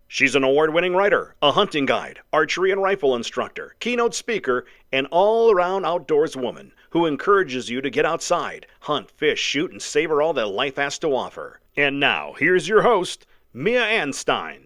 She's an award-winning writer, a hunting guide, archery and rifle instructor, keynote speaker, and all-around outdoors woman who encourages you to get outside, hunt, fish, shoot, and savor all that life has to offer. And now, here's your host, Mia Anstine.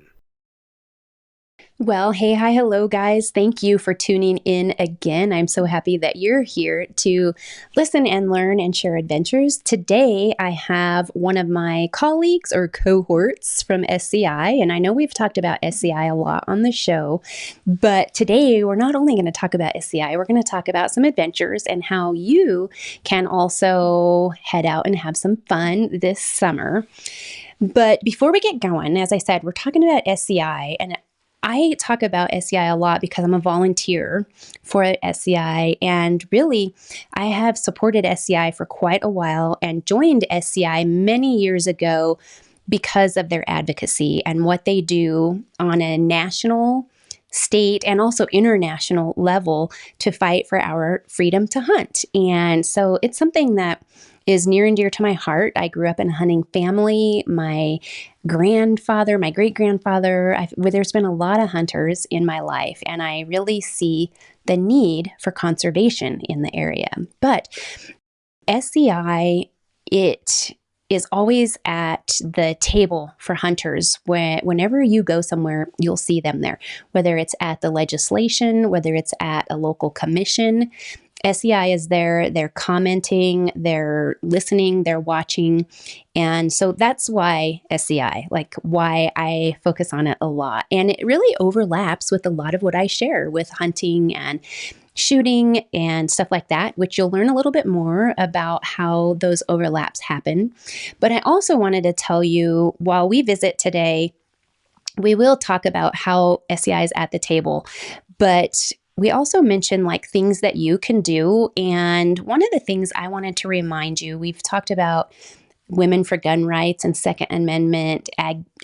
Well, hey, hi, hello, guys. Thank you for tuning in again. I'm so happy that you're here to listen and learn and share adventures. Today, I have one of my colleagues or cohorts from SCI, and I know we've talked about SCI a lot on the show, but today we're not only going to talk about SCI, we're going to talk about some adventures and how you can also head out and have some fun this summer. But before we get going, as I said, we're talking about SCI, and I talk about SCI a lot because I'm a volunteer for SCI, and really, I have supported SCI for quite a while and joined SCI many years ago because of their advocacy and what they do on a national, state, and also international level to fight for our freedom to hunt. And so it's something that is near and dear to my heart. I grew up in a hunting family. My grandfather, my great-grandfather, there's been a lot of hunters in my life, and I really see the need for conservation in the area. But SCI, it is always at the table for hunters. Whenever you go somewhere, you'll see them there, whether it's at the legislation, whether it's at a local commission. SCI is there, they're commenting, they're listening, they're watching. And so that's why SCI, why I focus on it a lot. And it really overlaps with a lot of what I share with hunting and shooting and stuff like that, which you'll learn a little bit more about how those overlaps happen. But I also wanted to tell you, while we visit today, we will talk about how SCI is at the table, but we also mentioned things that you can do. And one of the things I wanted to remind you, we've talked about women for gun rights and Second Amendment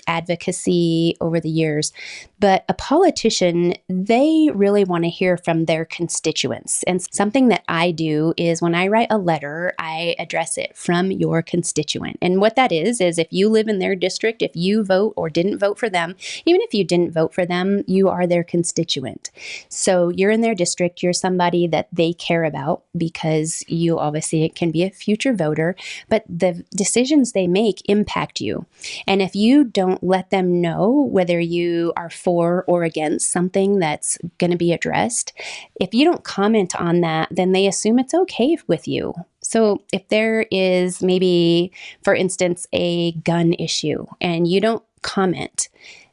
advocacy over the years. But a politician, they really want to hear from their constituents. And something that I do is when I write a letter, I address it from your constituent. And what that is if you live in their district, if you vote or didn't vote for them, even if you didn't vote for them, you are their constituent. So you're in their district, you're somebody that they care about because you obviously can be a future voter, but the decisions they make impact you. And if you don't let them know whether you are for or against something that's going to be addressed, if you don't comment on that, then they assume it's okay with you. So if there is maybe, for instance, a gun issue and you don't comment,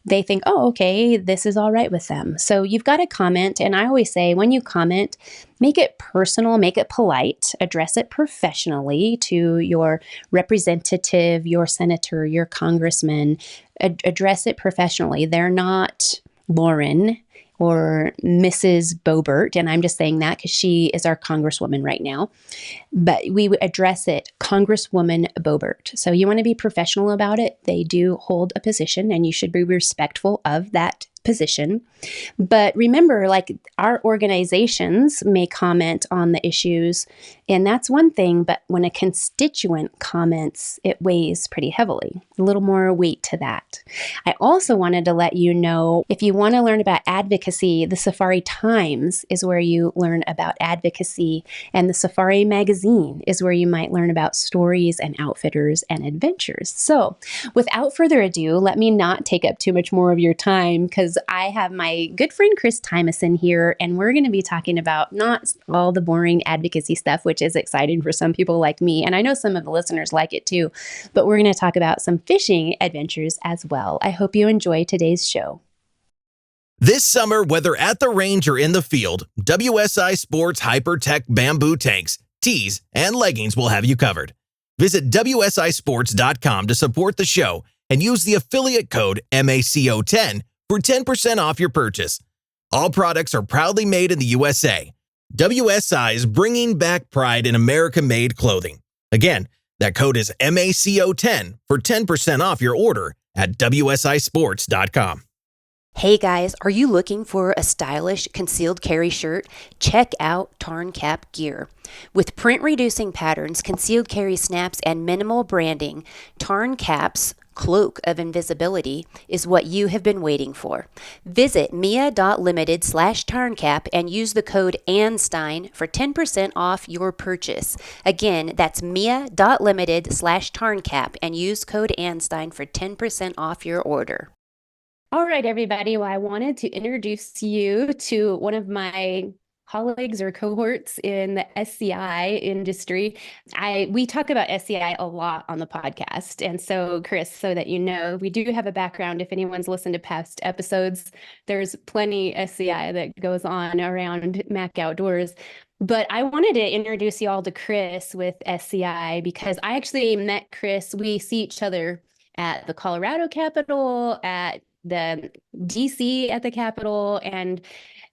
they think, oh, okay, this is all right with them. So you've got to comment. And I always say, when you comment, make it personal, make it polite, address it professionally to your representative, your senator, your congressman, address it professionally. They're not Lauren or Mrs. Boebert, and I'm just saying that because she is our congresswoman right now, but we would address it Congresswoman Boebert. So you want to be professional about it. They do hold a position, and you should be respectful of that position. But remember, our organizations may comment on the issues, and that's one thing, but when a constituent comments, it weighs pretty heavily, a little more weight to that. I also wanted to let you know, if you want to learn about advocacy, the Safari Times is where you learn about advocacy, and the Safari Magazine is where you might learn about stories and outfitters and adventures. So without further ado, let me not take up too much more of your time, because I have my good friend Chris Tymeson here, and we're going to be talking about not all the boring advocacy stuff, which is exciting for some people like me, and I know some of the listeners like it too, but we're going to talk about some fishing adventures as well. I hope you enjoy today's show. This summer, whether at the range or in the field, WSI Sports Hypertech Bamboo Tanks, tees, and leggings will have you covered. Visit WSISports.com to support the show and use the affiliate code MACO10 for 10% off your purchase. All products are proudly made in the USA. WSI is bringing back pride in American-made clothing. Again, that code is MACO10 for 10% off your order at WSISports.com. Hey guys, are you looking for a stylish concealed carry shirt? Check out Tarn Cap Gear. With print-reducing patterns, concealed carry snaps, and minimal branding, Tarn Caps cloak of invisibility is what you have been waiting for. Visit mia.limited/tarncap and use the code Anstine for 10% off your purchase. Again, that's mia.limited/tarncap and use code Anstine for 10% off your order. All right, everybody. Well, I wanted to introduce you to one of my colleagues or cohorts in the SCI industry. We talk about SCI a lot on the podcast. And so, Chris, so that you know, we do have a background. If anyone's listened to past episodes, there's plenty SCI that goes on around Mac Outdoors. But I wanted to introduce you all to Chris with SCI because I actually met Chris. We see each other at the Colorado Capitol, at the DC at the Capitol, and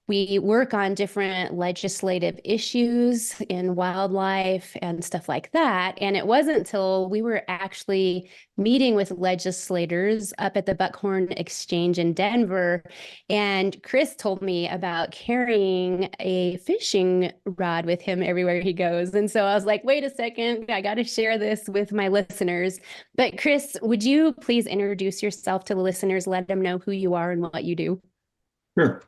we work on different legislative issues in wildlife and stuff like that. And it wasn't until we were actually meeting with legislators up at the Buckhorn Exchange in Denver. And Chris told me about carrying a fishing rod with him everywhere he goes. And so I was like, wait a second, I got to share this with my listeners. But Chris, would you please introduce yourself to the listeners, let them know who you are and what you do? Sure.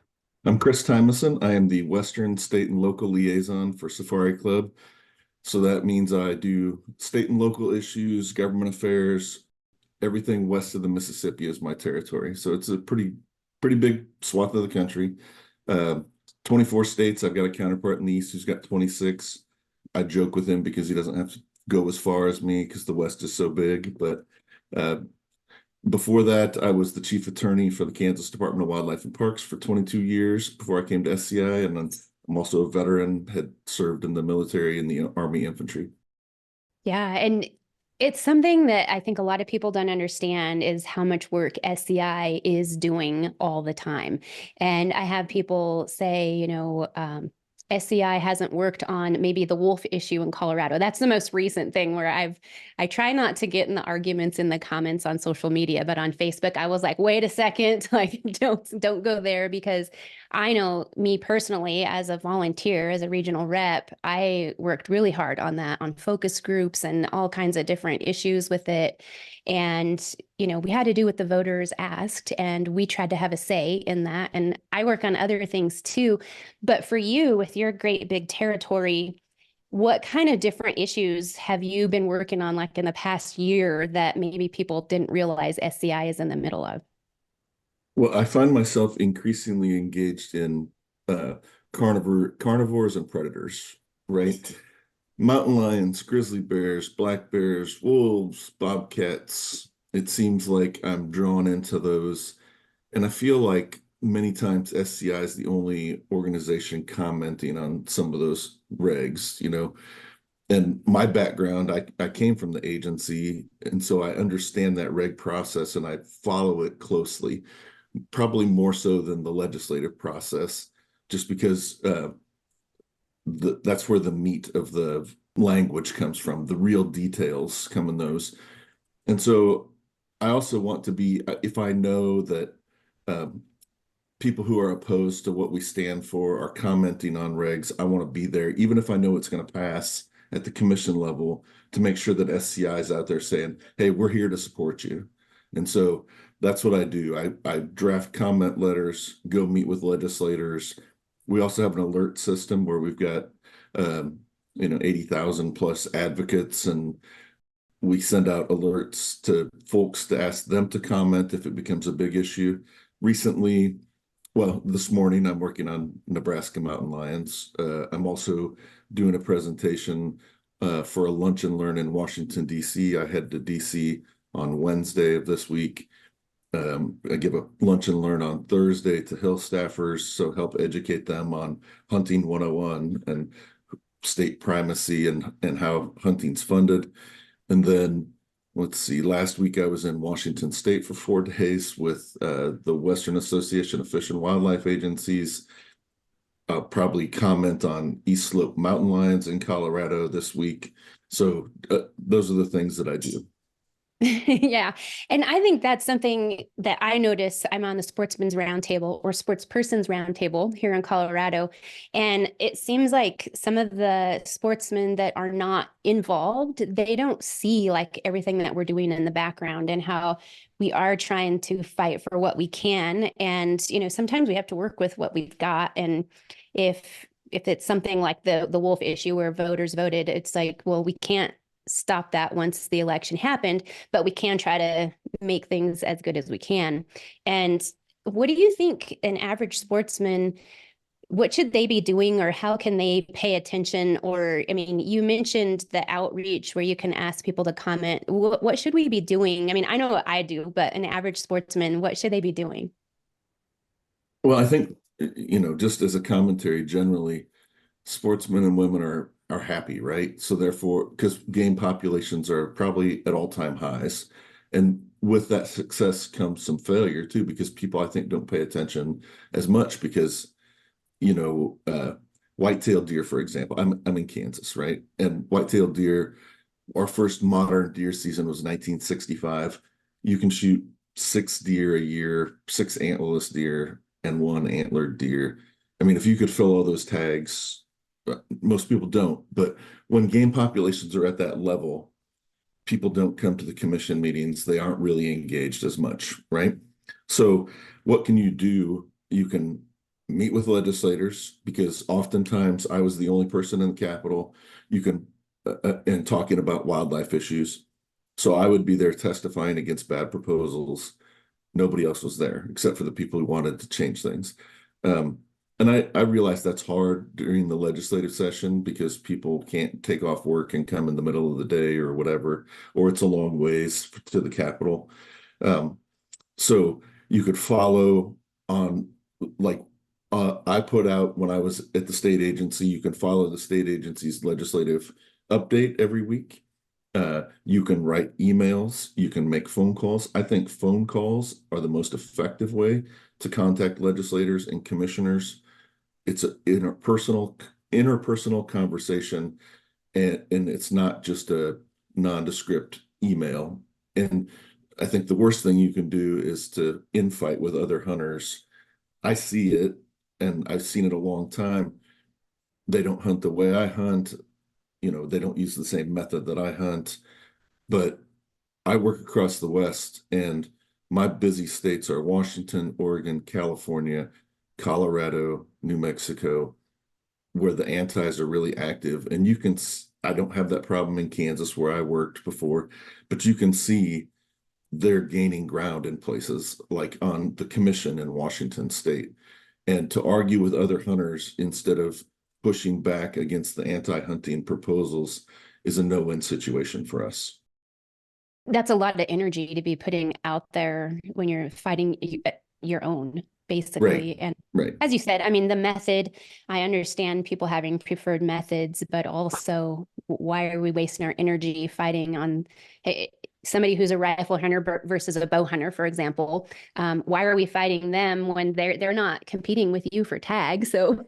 I'm Chris Tymeson. I am the Western State and Local Liaison for Safari Club. So that means I do state and local issues, government affairs, everything west of the Mississippi is my territory. So it's a pretty big swath of the country. 24 states. I've got a counterpart in the East who's got 26. I joke with him because he doesn't have to go as far as me because the West is so big. But before that, I was the chief attorney for the Kansas Department of Wildlife and Parks for 22 years before I came to SCI. And I'm also a veteran, had served in the military and the Army infantry. Yeah, and it's something that I think a lot of people don't understand is how much work SCI is doing all the time. And I have people say, SCI hasn't worked on maybe the wolf issue in Colorado. That's the most recent thing where I try not to get in the arguments in the comments on social media, but on Facebook, I was like, wait a second, like don't go there, because I know me personally as a volunteer, as a regional rep, I worked really hard on that, on focus groups and all kinds of different issues with it. And, we had to do what the voters asked, and we tried to have a say in that. And I work on other things too. But for you, with your great big territory, what kind of different issues have you been working on, like in the past year, that maybe people didn't realize SCI is in the middle of? Well, I find myself increasingly engaged in carnivores and predators, right? Mountain lions, grizzly bears, black bears, wolves, bobcats. It seems like I'm drawn into those. And I feel like many times SCI is the only organization commenting on some of those regs, And my background, I came from the agency, and so I understand that reg process and I follow it closely, probably more so than the legislative process, just because that's where the meat of the language comes from. The real details come in those. And so I also want to be, if I know that people who are opposed to what we stand for are commenting on regs, I want to be there, even if I know it's going to pass at the commission level, to make sure that SCI is out there saying, hey, we're here to support you. And so that's what I do. I draft comment letters, go meet with legislators. We also have an alert system where we've got 80,000 plus advocates, and we send out alerts to folks to ask them to comment if it becomes a big issue. Recently, well, this morning, I'm working on Nebraska mountain lions. I'm also doing a presentation for a lunch and learn in Washington, D.C. I head to D.C. on Wednesday of this week. I give a lunch and learn on Thursday to Hill staffers, so help educate them on hunting 101 and state primacy and how hunting's funded. And then, let's see, last week I was in Washington State for 4 days with the Western Association of Fish and Wildlife Agencies. I'll probably comment on East Slope mountain lions in Colorado this week. So those are the things that I do. Yeah. And I think that's something that I notice. I'm on the Sportsman's Roundtable or Sportsperson's Roundtable here in Colorado. And it seems like some of the sportsmen that are not involved, they don't see like everything that we're doing in the background and how we are trying to fight for what we can. And, sometimes we have to work with what we've got. And if it's something like the wolf issue where voters voted, it's like, well, we can't stop that once the election happened, but we can try to make things as good as we can. And what do you think an average sportsman, what should they be doing, or how can they pay attention? Or, I mean, you mentioned the outreach where you can ask people to comment. What should we be doing? I mean, I know what I do, but an average sportsman, what should they be doing? Well, I think, just as a commentary, generally, sportsmen and women are happy, right? So therefore, because game populations are probably at all-time highs, and with that success comes some failure too, because people I think don't pay attention as much because you know, white-tailed deer, for example. I'm in Kansas, right? And white-tailed deer, our first modern deer season was 1965. You can shoot 6 deer a year, 6 antlerless deer, and 1 antlered deer. I mean, if you could fill all those tags, most people don't. But when game populations are at that level, people don't come to the commission meetings. They aren't really engaged as much, right? So what can you do? You can meet with legislators, because oftentimes I was the only person in the Capitol. You can and talking about wildlife issues. So I would be there testifying against bad proposals. Nobody else was there except for the people who wanted to change things. And I realize that's hard during the legislative session because people can't take off work and come in the middle of the day or whatever, or it's a long ways to the Capitol. Um, so you could follow on, like, I put out when I was at the state agency, you can follow the state agency's legislative update every week. You can write emails, you can make phone calls. I think phone calls are the most effective way to contact legislators and commissioners. It's an interpersonal conversation, and it's not just a nondescript email. And I think the worst thing you can do is to infight with other hunters. I see it, and I've seen it a long time. They don't hunt the way I hunt. They don't use the same method that I hunt. But I work across the West, and my busy states are Washington, Oregon, California, Colorado, New Mexico, where the antis are really active. And I don't have that problem in Kansas where I worked before, but you can see they're gaining ground in places like on the commission in Washington state. And to argue with other hunters instead of pushing back against the anti-hunting proposals is a no-win situation for us. That's a lot of energy to be putting out there when you're fighting your own, basically. Right, And right. as you said, I mean, the method, I understand people having preferred methods, but also why are we wasting our energy fighting on somebody who's a rifle hunter versus a bow hunter, for example? Why are we fighting them when they're not competing with you for tags? So,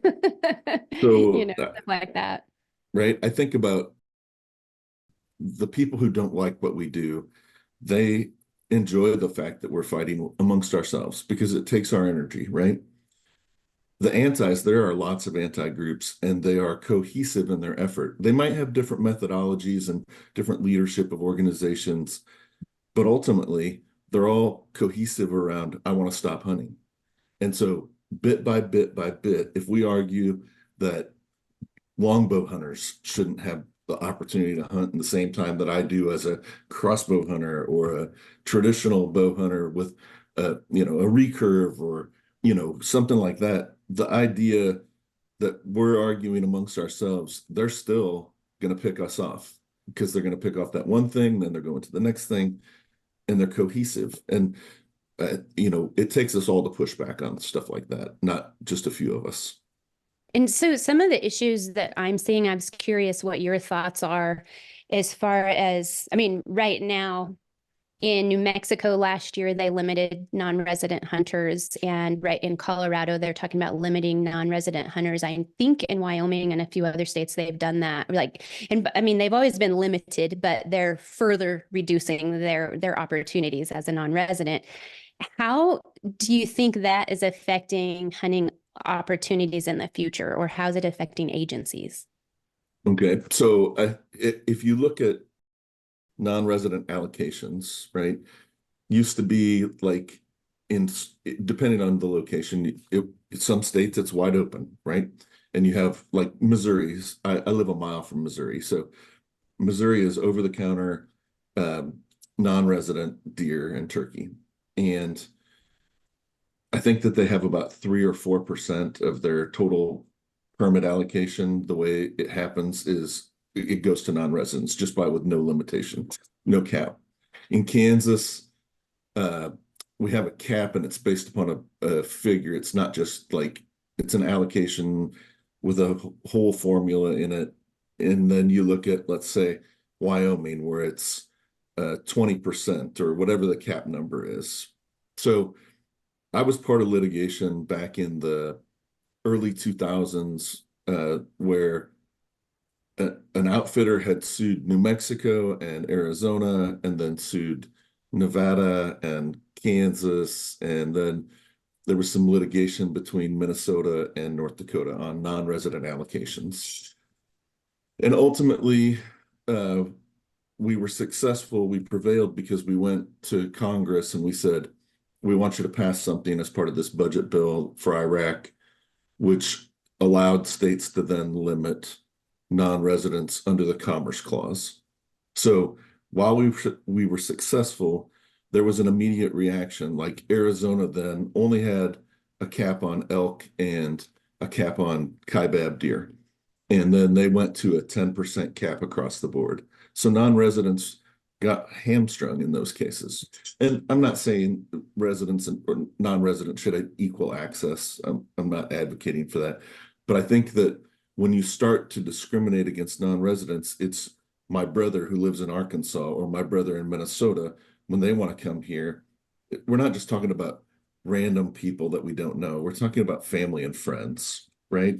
So, stuff like that. right, I think about the people who don't like what we do. They enjoy the fact that we're fighting amongst ourselves because it takes our energy, right? The antis, there are lots of anti groups, and they are cohesive in their effort. They might have different methodologies and different leadership of organizations, but ultimately they're all cohesive around, I want to stop hunting. And so bit by bit by bit, if we argue that longbow hunters shouldn't have the opportunity to hunt in the same time that I do as a crossbow hunter or a traditional bow hunter with a recurve or something like that. The idea that we're arguing amongst ourselves, they're still going to pick us off because they're going to pick off that one thing, then they're going to the next thing, and they're cohesive. And it takes us all to push back on stuff like that, not just a few of us. And so some of the issues that I'm seeing, I was curious what your thoughts are as far as, I mean, right now, In New Mexico last year, they limited non-resident hunters, and right in Colorado, they're talking about limiting non-resident hunters. I think in Wyoming and a few other states, they've done that. Like, and I mean, they've always been limited, but they're further reducing their opportunities as a non-resident. How do you think that is affecting hunting opportunities in the future, or how's it affecting agencies? Okay, so if you look at non-resident allocations, right, used to be like depending on the location, some states it's wide open, right? And you have like Missouri's, I live a mile from Missouri, so Missouri is over the counter non-resident deer and turkey. And I think that they have about 3 or 4% of their total permit allocation. The way it happens is it goes to non-residents just with no limitation, no cap. In Kansas, we have a cap and it's based upon a figure. It's not just like, it's an allocation with a whole formula in it. And then you look at, let's say, Wyoming, where it's 20% or whatever the cap number is. So I was part of litigation back in the early 2000s where an outfitter had sued New Mexico and Arizona, and then sued Nevada and Kansas, and then there was some litigation between Minnesota and North Dakota on non-resident allocations. And ultimately, we were successful. We prevailed because we went to Congress and we said, we want you to pass something as part of this budget bill for Iraq, which allowed states to then limit non-residents under the Commerce Clause. So while we were successful, there was an immediate reaction. Like Arizona then only had a cap on elk and a cap on kaibab deer. And then they went to a 10% cap across the board. So non-residents got hamstrung in those cases. And I'm not saying residents or non-residents should have equal access. I'm not advocating for that. But I think that when you start to discriminate against non-residents, it's my brother who lives in Arkansas or my brother in Minnesota, when they want to come here, we're not just talking about random people that we don't know. We're talking about family and friends, right?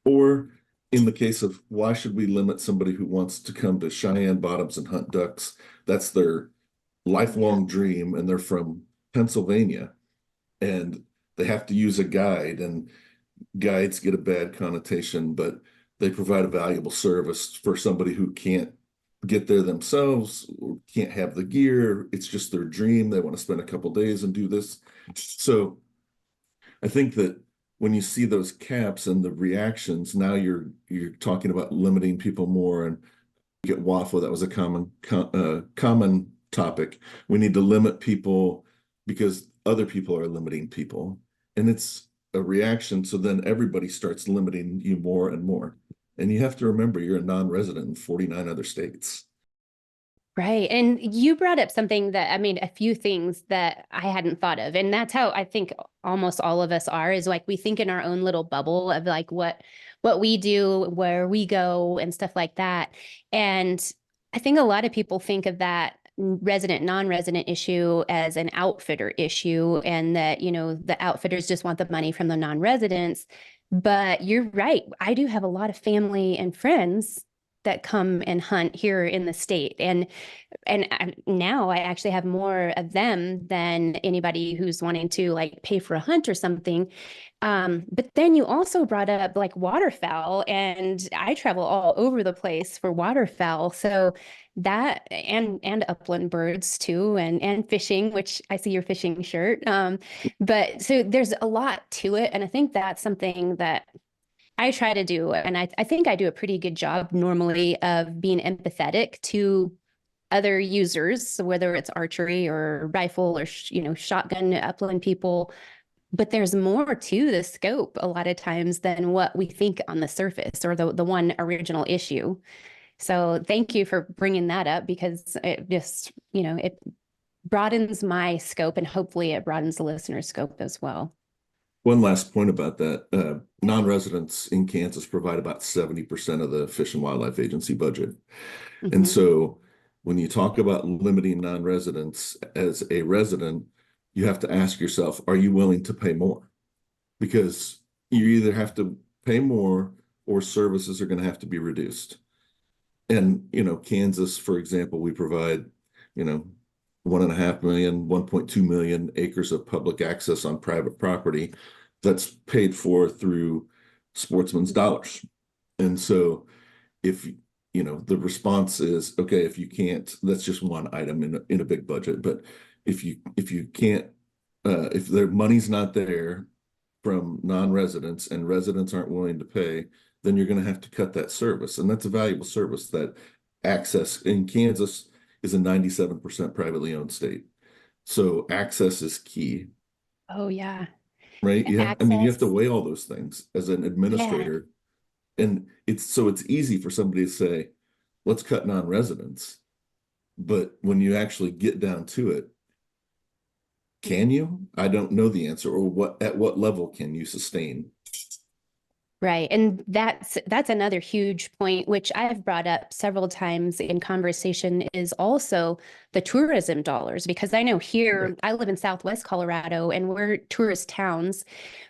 Or in the case of, why should we limit somebody who wants to come to Cheyenne Bottoms and hunt ducks? That's their lifelong dream, and they're from Pennsylvania, and they have to use a guide, and guides get a bad connotation, but they provide a valuable service for somebody who can't get there themselves or can't have the gear. It's just their dream. They want to spend a couple days and do this. So I think that when you see those caps and the reactions, now you're talking about limiting people more. And get waffle, that was a common topic. We need to limit people because other people are limiting people, and it's a reaction. So then everybody starts limiting you more and more. And you have to remember, you're a non-resident in 49 other states. Right. And you brought up something that, I mean, a few things that I hadn't thought of. And that's how I think almost all of us are, is like we think in our own little bubble of like what we do, where we go and stuff like that. And I think a lot of people think of that resident, non-resident issue as an outfitter issue, and that, you know, the outfitters just want the money from the non-residents. But you're right. I do have a lot of family and friends that come and hunt here in the state. And now I actually have more of them than anybody who's wanting to like pay for a hunt or something. But then you also brought up like waterfowl, and I travel all over the place for waterfowl. So that, and upland birds too, and fishing, which I see your fishing shirt. But so there's a lot to it. And I think that's something that I try to do, and I think I do a pretty good job normally of being empathetic to other users, so whether it's archery or rifle or shotgun upland people. But there's more to the scope a lot of times than what we think on the surface, or the one original issue. So thank you for bringing that up, because it just, it broadens my scope, and hopefully it broadens the listener's scope as well. One last point about that, non-residents in Kansas provide about 70% of the Fish and Wildlife Agency budget. Mm-hmm. And so when you talk about limiting non-residents as a resident, you have to ask yourself, are you willing to pay more? Because you either have to pay more or services are going to have to be reduced. And, Kansas, for example, we provide, 1.5 million, 1.2 million acres of public access on private property that's paid for through sportsmen's dollars. And so if, the response is, okay, if you can't, that's just one item in a big budget. But if you can't, if their money's not there from non-residents and residents aren't willing to pay, then you're going to have to cut that service. And that's a valuable service. That access in Kansas is a 97% privately owned state. So access is key. Oh, yeah. Right? Yeah. I mean, you have to Access. weigh all those things as an Yeah. administrator. And it's easy for somebody to say, let's cut non-residents. But when you actually get down to it, can you? I don't know the answer, or at what level can you sustain? Right. And that's another huge point, which I've brought up several times in conversation, is also the tourism dollars. Because I know here, Right. I live in Southwest Colorado, and we're tourist towns,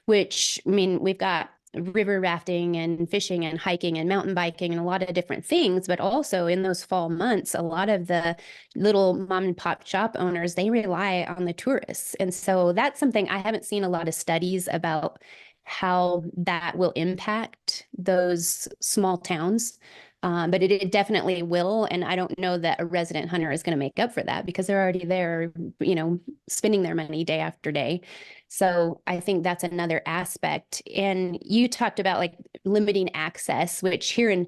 which, I mean, we've got river rafting and fishing and hiking and mountain biking and a lot of different things. But also in those fall months, a lot of the little mom and pop shop owners, they rely on the tourists. And so that's something I haven't seen a lot of studies about, how that will impact those small towns. But it definitely will. And I don't know that a resident hunter is going to make up for that, because they're already there, spending their money day after day. So I think that's another aspect. And you talked about like limiting access, which here in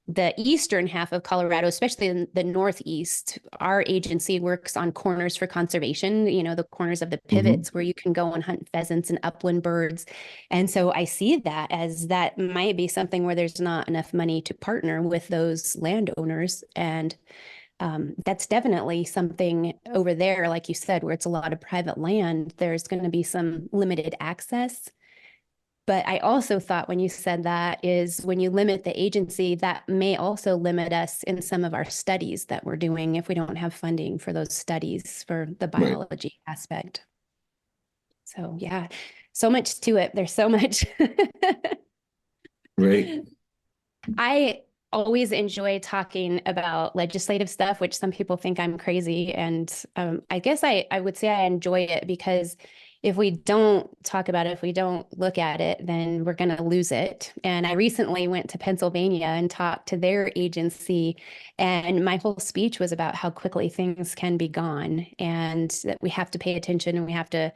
the eastern half of Colorado, especially in the Northeast, our agency works on corners for conservation, the corners of the Mhm. pivots where you can go and hunt pheasants and upland birds. And so I see that as that might be something where there's not enough money to partner with those landowners. And that's definitely something over there, like you said, where it's a lot of private land, there's going to be some limited access. But I also thought when you said that, is when you limit the agency, that may also limit us in some of our studies that we're doing if we don't have funding for those studies for the Right. biology aspect. So yeah, so much to it. There's so much. Right. I always enjoy talking about legislative stuff, which some people think I'm crazy. And I guess I would say I enjoy it, because if we don't talk about it, if we don't look at it, then we're going to lose it. And I recently went to Pennsylvania and talked to their agency, and my whole speech was about how quickly things can be gone, and that we have to pay attention and we have to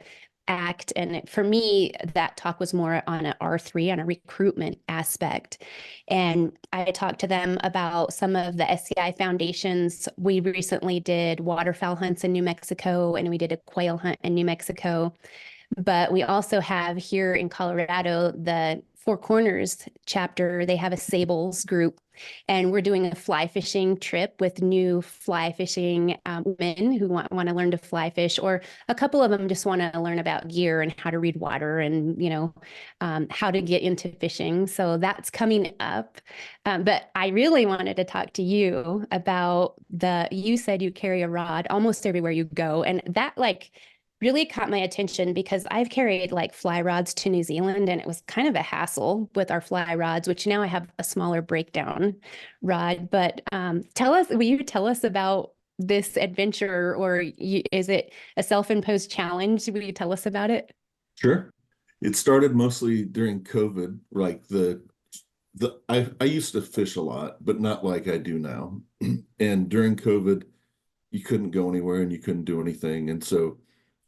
act. And for me, that talk was more on an R3, on a recruitment aspect. And I talked to them about some of the SCI foundations. We recently did waterfowl hunts in New Mexico, and we did a quail hunt in New Mexico. But we also have here in Colorado, the Four Corners chapter, they have a Sables group, and we're doing a fly fishing trip with new fly fishing women who want to learn to fly fish, or a couple of them just want to learn about gear and how to read water, and how to get into fishing. So that's coming up. But I really wanted to talk to you about you said you carry a rod almost everywhere you go, and that really caught my attention, because I've carried like fly rods to New Zealand, and it was kind of a hassle with our fly rods, which now I have a smaller breakdown rod. But will you tell us about this adventure, or is it a self-imposed challenge? Will you tell us about it? Sure. It started mostly during COVID. Like I used to fish a lot, but not like I do now. And during COVID, you couldn't go anywhere and you couldn't do anything. And so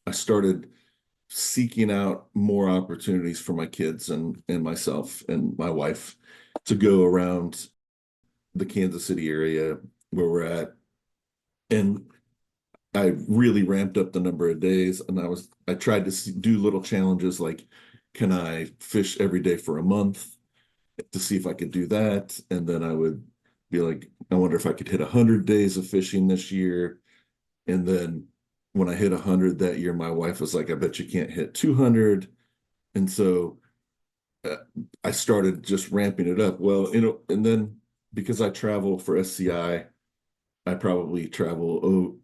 I started seeking out more opportunities for my kids and myself and my wife to go around the Kansas City area where we're at. And I really ramped up the number of days, and I tried to do little challenges like, can I fish every day for a month, to see if I could do that. And then I would be like, I wonder if I could hit 100 days of fishing this year. And then when I hit 100 that year, my wife was like, I bet you can't hit 200. And so I started just ramping it up. Well, and then because I travel for SCI, I probably travel,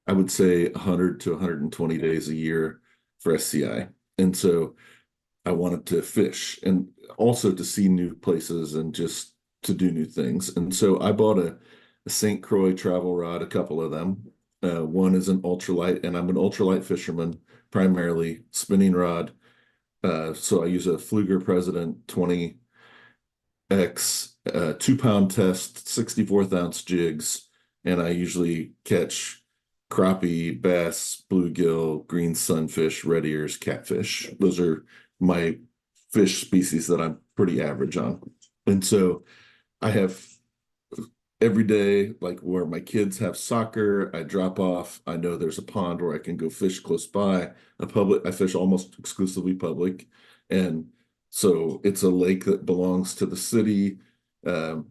I would say 100 to 120 days a year for SCI. And so I wanted to fish and also to see new places and just to do new things. And so I bought a St. Croix travel rod, a couple of them. One is an ultralight, and I'm an ultralight fisherman, primarily spinning rod. So I use a Fluger President 20X, 2 pound test, 64th ounce jigs, and I usually catch crappie, bass, bluegill, green sunfish, red ears, catfish. Those are my fish species that I'm pretty average on. And so I have every day, like where my kids have soccer, I drop off. I know there's a pond where I can go fish close by. I fish almost exclusively public. And so it's a lake that belongs to the city. You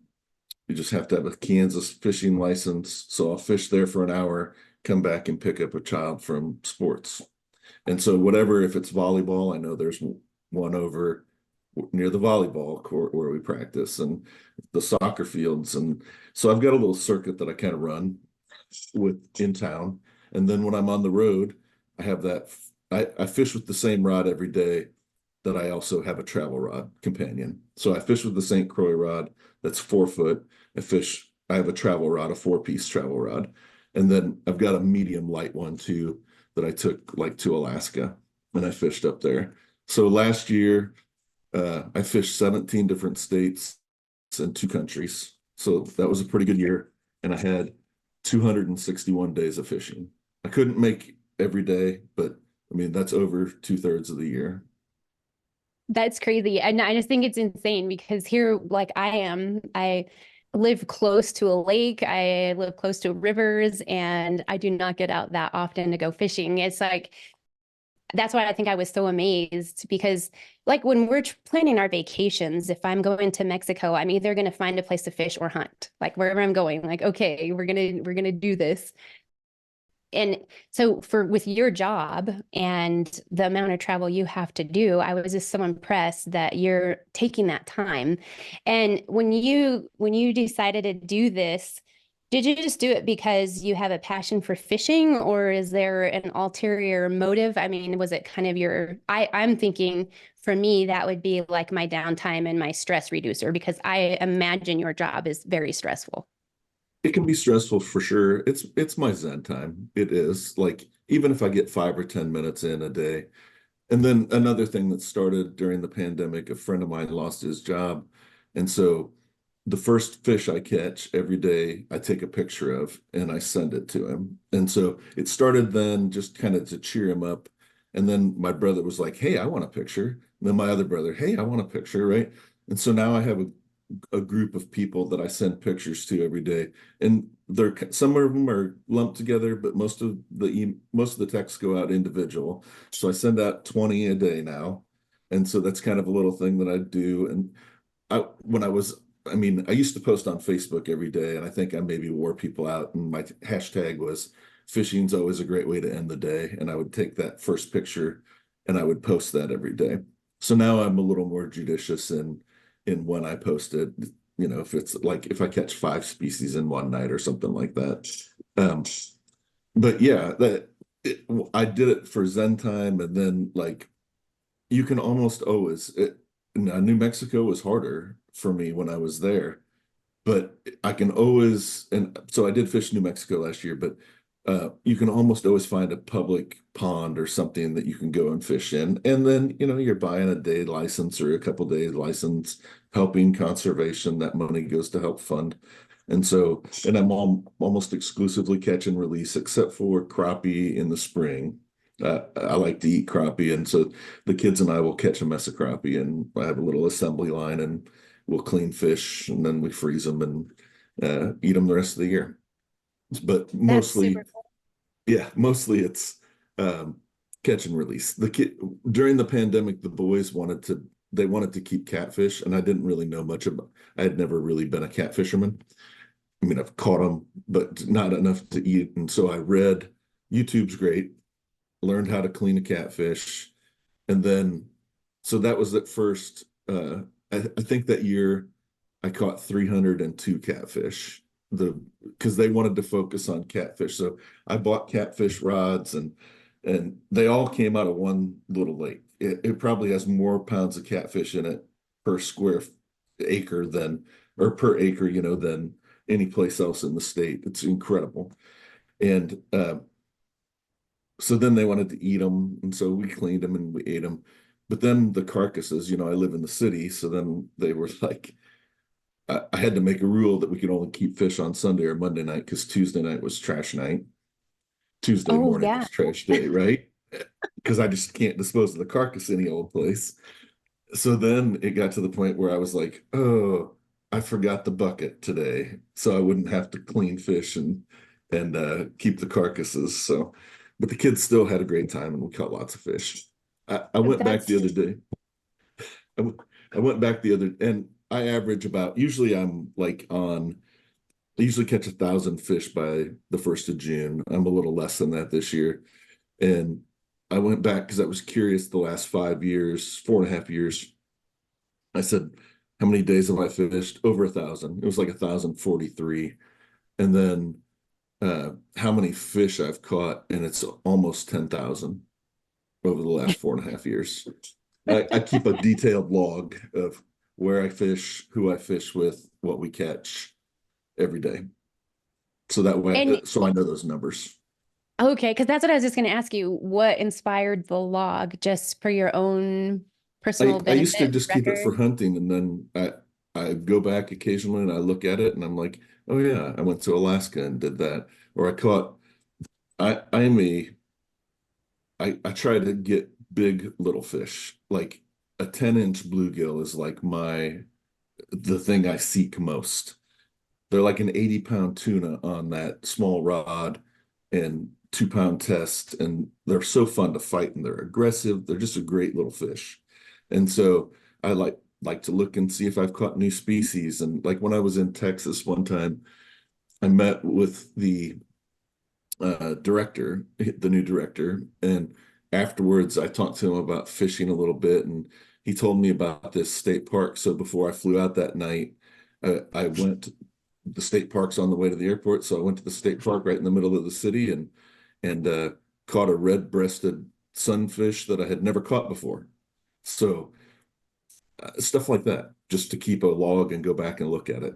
just have to have a Kansas fishing license. So I'll fish there for an hour, come back and pick up a child from sports. And so whatever, if it's volleyball, I know there's one over near the volleyball court where we practice, and the soccer fields. And so I've got a little circuit that I kind of run with in town. And then when I'm on the road, I have that, I fish with the same rod every day that I also have a travel rod companion. So I fish with the St. Croix rod that's 4 foot. I have a travel rod, a 4-piece travel rod. And then I've got a medium light one too that I took like to Alaska and I fished up there. So last year, I fished 17 different states and 2 countries. So that was a pretty good year. And I had 261 days of fishing. I couldn't make every day, but I mean, that's over 2/3 of the year. That's crazy. And I just think it's insane because here, like I live close to a lake, I live close to rivers, and I do not get out that often to go fishing. It's like, that's why I think I was so amazed because like when we're planning our vacations, if I'm going to Mexico, I'm either going to find a place to fish or hunt, like wherever I'm going, like, okay, we're going to do this. And so with your job and the amount of travel you have to do, I was just so impressed that you're taking that time. And when you decided to do this, did you just do it because you have a passion for fishing, or is there an ulterior motive? I mean, was it kind of I'm thinking for me, that would be like my downtime and my stress reducer, because I imagine your job is very stressful. It can be stressful for sure. It's my Zen time. It is like, even if I get 5 or 10 minutes in a day. And then another thing that started during the pandemic, a friend of mine lost his job. And so the first fish I catch every day, I take a picture of and I send it to him. And so it started then just kind of to cheer him up. And then my brother was like, hey, I want a picture. And then my other brother, hey, I want a picture, right? And so now I have a group of people that I send pictures to every day. And some of them are lumped together, but most of the texts go out individual. So I send out 20 a day now. And so that's kind of a little thing that I do. And I mean, I used to post on Facebook every day, and I think I maybe wore people out. And my hashtag was fishing's always a great way to end the day. And I would take that first picture and I would post that every day. So now I'm a little more judicious in when I post it, if it's like if I catch 5 species in one night or something like that. But yeah, I did it for Zen time, and then like you can almost always now, New Mexico was harder for me when I was there, but I can always, and so I did fish New Mexico last year, but you can almost always find a public pond or something that you can go and fish in. And then, you're buying a day license or a couple days license, helping conservation. That money goes to help fund. And so, and I'm almost exclusively catch and release, except for crappie in the spring. I like to eat crappie. And so the kids and I will catch a mess of crappie, and I have a little assembly line, and we'll clean fish, and then we freeze them and eat them the rest of the year. But That's super mostly, cool. yeah, mostly it's catch and release. During the pandemic, the boys wanted to keep catfish, and I didn't really know much about. I had never really been a catfisherman. I mean, I've caught them, but not enough to eat. And so I read, YouTube's great, learned how to clean a catfish, and then so that was at first. I think that year I caught 302 catfish. because they wanted to focus on catfish. So I bought catfish rods, and they all came out of one little lake. It probably has more pounds of catfish in it per square acre than, or per acre, than any place else in the state. It's incredible. And so then they wanted to eat them, and so we cleaned them and we ate them. But then the carcasses, I live in the city, so then they were like, I had to make a rule that we could only keep fish on Sunday or Monday night because Tuesday night was trash night. Tuesday Oh, morning yeah. was trash day, right? Because I just can't dispose of the carcass any old place. So then it got to the point where I was like, oh, I forgot the bucket today, so I wouldn't have to clean fish and keep the carcasses. So, but the kids still had a great time, and we caught lots of fish. I went back the That's other day. I went back the other, and I average about, usually I'm like I usually catch 1,000 fish by the 1st of June. I'm a little less than that this year. And I went back because I was curious the last 5 years, 4.5 years. I said, how many days have I fished? Over 1,000. It was like 1,043. And then how many fish I've caught, and it's almost 10,000 over the last 4.5 years. I keep a detailed log of where I fish, who I fish with, what we catch every day. So that way, and so I know those numbers. okay, because that's what I was just going to ask you. What inspired the log, just for your own personal I used to benefit just keep it for record? hunting, and then I go back occasionally and I look at it and I'm like, oh yeah, I went to Alaska and did that. Or I caught I try to get big little fish. Like a 10-inch bluegill is like the thing I seek most. They're like an 80-pound tuna on that small rod and 2-pound test. And they're so fun to fight, and they're aggressive. They're just a great little fish. And so I like to look and see if I've caught new species. And like when I was in Texas one time, I met with the director, the new director, and afterwards I talked to him about fishing a little bit, and he told me about this state park. So before I flew out that night, I went. The state park's on the way to the airport, so I went to the state park right in the middle of the city and caught a red-breasted sunfish that I had never caught before. So stuff like that, just to keep a log and go back and look at it.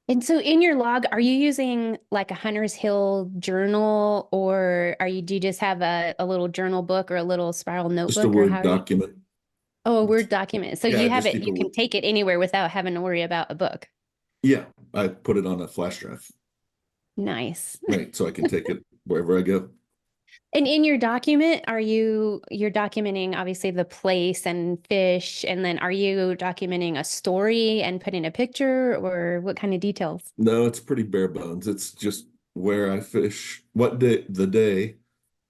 And so in your log, are you using like a Hunter's Hill journal, or do you just have a little journal book or a little spiral Just a notebook, or Word how are you? document. Oh, a Word document. So Yeah, you I have just it, keep a you Word. can take it anywhere without having to worry about a book. Yeah, I put it on a flash drive, Nice. right? So I can take it wherever I go. And in your document, you're documenting obviously the place and fish, and then are you documenting a story and putting a picture, or what kind of details? No, it's pretty bare bones. It's just where I fish, what day, the day,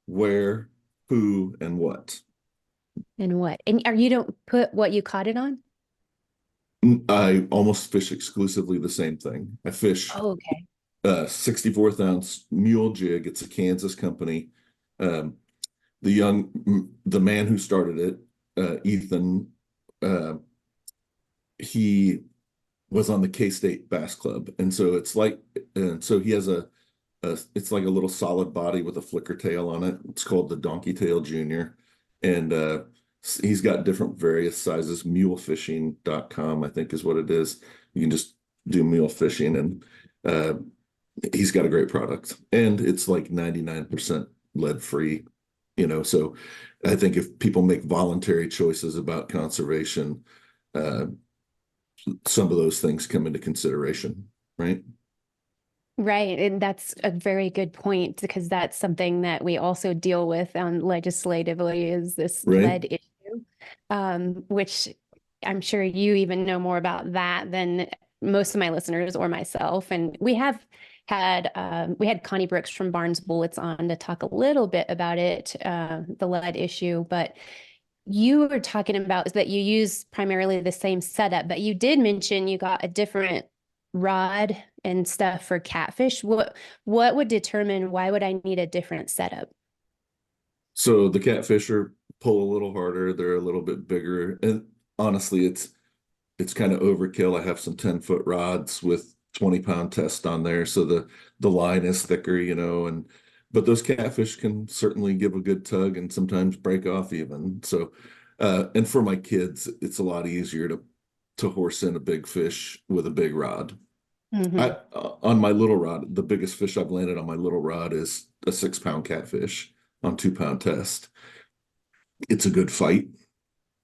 where, who, and what. And what? And are you don't put what you caught it on? I almost fish exclusively the same thing. I fish Oh, okay. 64th ounce mule jig. It's a Kansas company. Um, the man who started it, Ethan, uh, he was on the K-State Bass Club, and so he has it's like a little solid body with a flicker tail on it. It's called the Donkey Tail Junior, and he's got different various sizes. Mulefishing.com, I think, is what it is. You can just do mule fishing, and uh, he's got a great product, and it's like 99% lead free. So I think if people make voluntary choices about conservation, uh, some of those things come into consideration, right? Right. And that's a very good point, because that's something that we also deal with legislatively, is this Right. lead issue, which I'm sure you even know more about that than most of my listeners or myself. And we had Connie Brooks from Barnes Bullets on to talk a little bit about it, the lead issue. But you were talking about that you use primarily the same setup, but you did mention you got a different rod and stuff for catfish. What would determine why would I need a different setup? So the catfisher pull a little harder. They're a little bit bigger. And honestly, it's kind of overkill. I have some 10-foot rods with 20-pound test on there. So the line is thicker, but those catfish can certainly give a good tug and sometimes break off even. So, and for my kids, it's a lot easier to horse in a big fish with a big rod. Mm-hmm. On my little rod, the biggest fish I've landed on my little rod is a 6-pound catfish on 2-pound test. It's a good fight.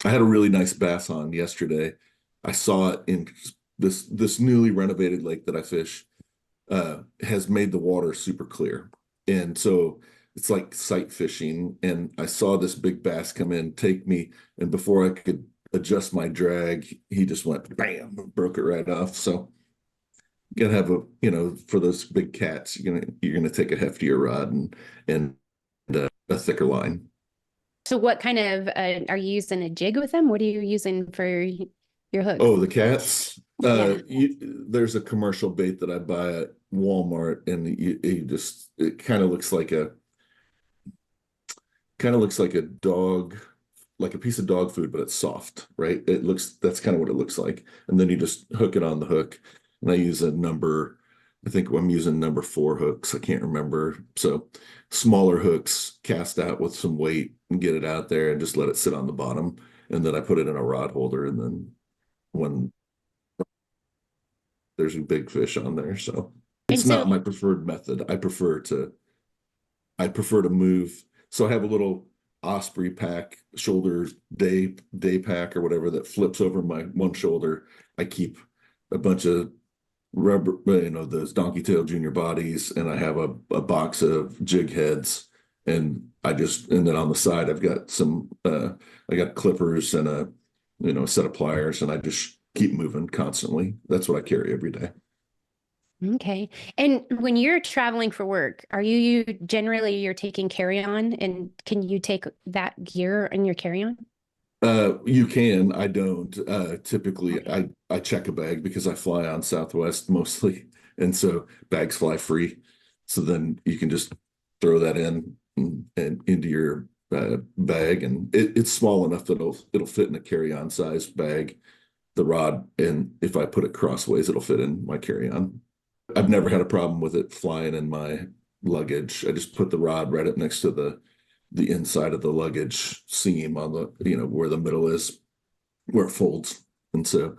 I had a really nice bass on yesterday. I saw it in this newly renovated lake that I fish, has made the water super clear. And so it's like sight fishing. And I saw this big bass come in, take me, and before I could adjust my drag, he just went bam, broke it right off. So you gotta have for those big cats, you're gonna take a heftier rod and a thicker line. So what kind of, are you using a jig with them? What are you using for your hooks? Oh, the cats. Yeah. There's a commercial bait that I buy at Walmart, and it kind of looks like a dog, like a piece of dog food, but it's soft, right? That's kind of what it looks like. And then you just hook it on the hook. And I think I'm using number 4 hooks. I can't remember. So smaller hooks, cast out with some weight and get it out there and just let it sit on the bottom. And then I put it in a rod holder. And then when there's a big fish on there. So it's not my preferred method. I prefer to move. So I have a little Osprey pack, shoulder day pack or whatever that flips over my one shoulder. I keep a bunch of rubber, those donkey tail junior bodies, and I have a box of jig heads, and then on the side I've got I got clippers and a set of pliers, and I just keep moving constantly. That's what I carry every day. Okay. And when you're traveling for work, are you generally you're taking carry-on, and can you take that gear in your carry-on? You can. I don't. Typically, okay. I check a bag because I fly on Southwest mostly, and so bags fly free. So then you can just throw that in and into your bag, and it's small enough that it'll fit in a carry-on size bag. The rod, and if I put it crossways, it'll fit in my carry-on. I've never had a problem with it flying in my luggage. I just put the rod right up next to the inside of the luggage seam on the, where the middle is, where it folds. And so,